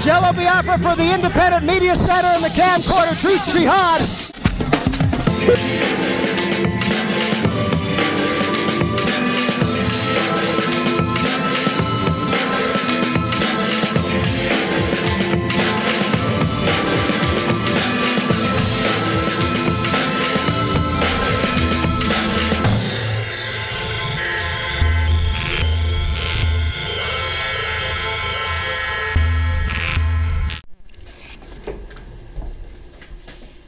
Jello Biafra for the Independent Media Center in the camcorder. Truth Jihad.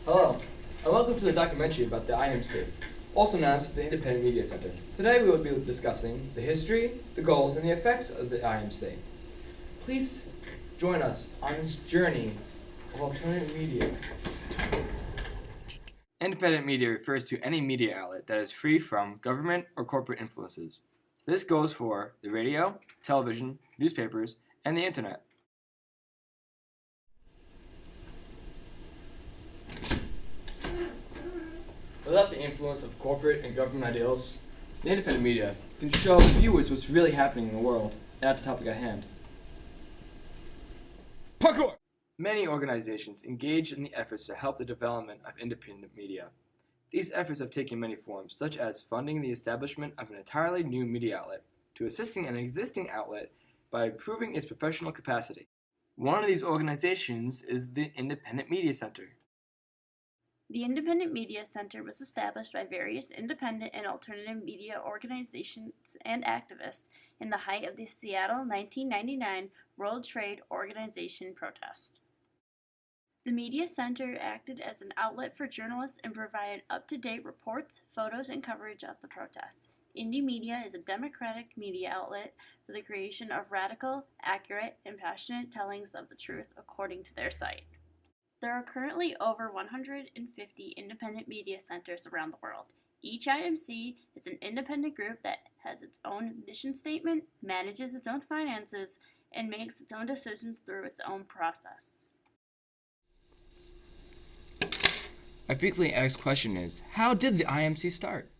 Hello, and welcome to the documentary about the IMC, also known as the Independent Media Center. Today we will be discussing the history, the goals, and the effects of the IMC. Please join us on this journey of alternative media. Independent media refers to any media outlet that is free from government or corporate influences. This goes for the radio, television, newspapers, and the internet. Without the influence of corporate and government ideals, the independent media can show viewers what's really happening in the world and not the topic at hand. Parkour! Many organizations engage in the efforts to help the development of independent media. These efforts have taken many forms, such as funding the establishment of an entirely new media outlet, to assisting an existing outlet by improving its professional capacity. One of these organizations is the Independent Media Center. The Independent Media Center was established by various independent and alternative media organizations and activists in the height of the Seattle 1999 World Trade Organization protest. The Media Center acted as an outlet for journalists and provided up-to-date reports, photos, and coverage of the protests. IndyMedia is a democratic media outlet for the creation of radical, accurate, and passionate tellings of the truth according to their site. There are currently over 150 independent media centers around the world. Each IMC is an independent group that has its own mission statement, manages its own finances, and makes its own decisions through its own process. A frequently asked question is, how did the IMC start?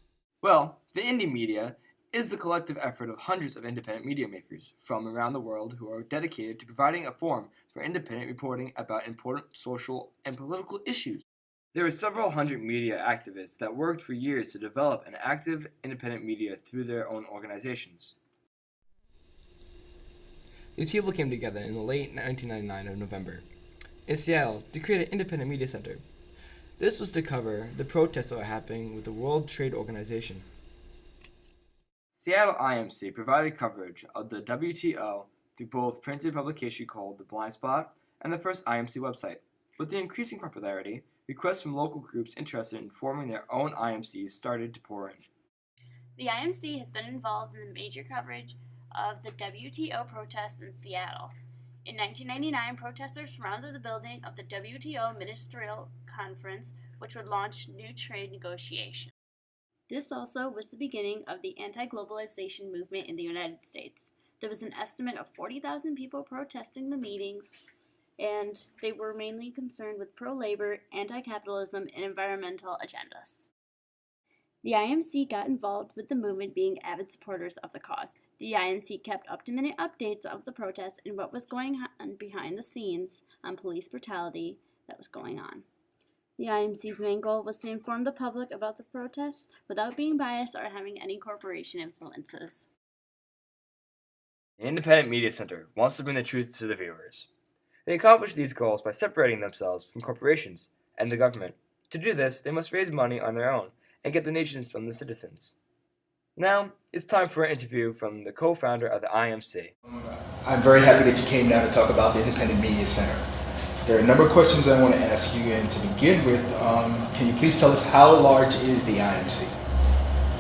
Well, the IndyMedia is the collective effort of hundreds of independent media makers from around the world who are dedicated to providing a forum for independent reporting about important social and political issues. There are several hundred media activists that worked for years to develop an active independent media through their own organizations. These people came together in the late 1999 of November in Seattle to create an independent media center. This was to cover the protests that were happening with the World Trade Organization. Seattle IMC provided coverage of the WTO through both printed publication called The Blind Spot and the first IMC website. With the increasing popularity, requests from local groups interested in forming their own IMCs started to pour in. The IMC has been involved in the major coverage of the WTO protests in Seattle. In 1999, protesters surrounded the building of the WTO Ministerial Conference, which would launch new trade negotiations. This also was the beginning of the anti-globalization movement in the United States. There was an estimate of 40,000 people protesting the meetings, and they were mainly concerned with pro-labor, anti-capitalism, and environmental agendas. The IMC got involved with the movement being avid supporters of the cause. The IMC kept up-to-minute updates of the protests and what was going on behind the scenes on police brutality that was going on. The IMC's main goal was to inform the public about the protests without being biased or having any corporation influences. The Independent Media Center wants to bring the truth to the viewers. They accomplish these goals by separating themselves from corporations and the government. To do this, they must raise money on their own and get donations from the citizens. Now, it's time for an interview from the co-founder of the IMC. I'm very happy that you came now to talk about the Independent Media Center. There are a number of questions I want to ask you, and to begin with, can you please tell us how large is the IMC?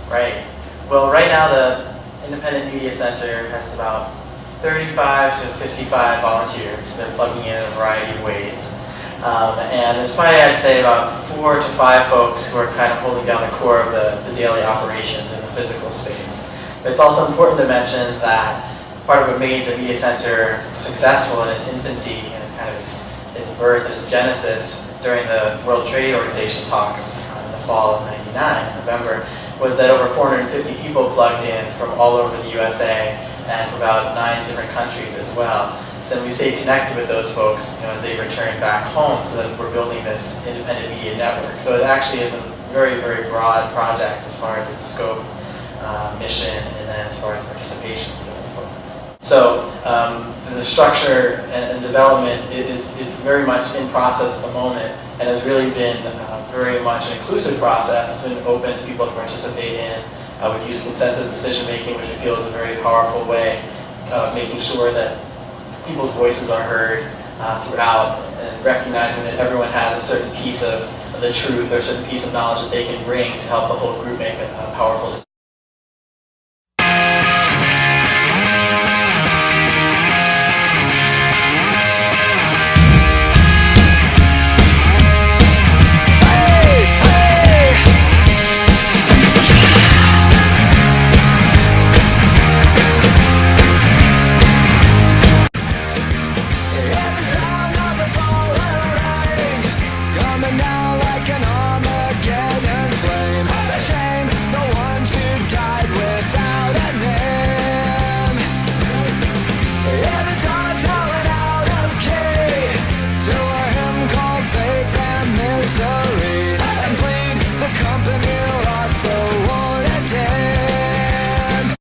Right. Well, right now the Independent Media Center has about 35 to 55 volunteers. They're plugging in a variety of ways. And there's probably, I'd say, about 4 to 5 folks who are kind of holding down the core of the daily operations in the physical space. But it's also important to mention that part of what made the Media Center successful in its infancy and its kind of its birth and its genesis during the World Trade Organization talks in the fall of '99, November, was that over 450 people plugged in from all over the USA and from about 9 different countries as well then we stayed connected with those folks, as they returned back home, so that we're building this independent media network. So it actually is a very, very broad project as far as its scope, mission, and then as far as participation for different folks. So the structure and development is very much in process at the moment, and has really been very much an inclusive process. It's been open to people to participate in. We've used consensus decision making, which we feel is a very powerful way of making sure that people's voices are heard throughout, and recognizing that everyone has a certain piece of the truth or a certain piece of knowledge that they can bring to help the whole group make a powerful decision.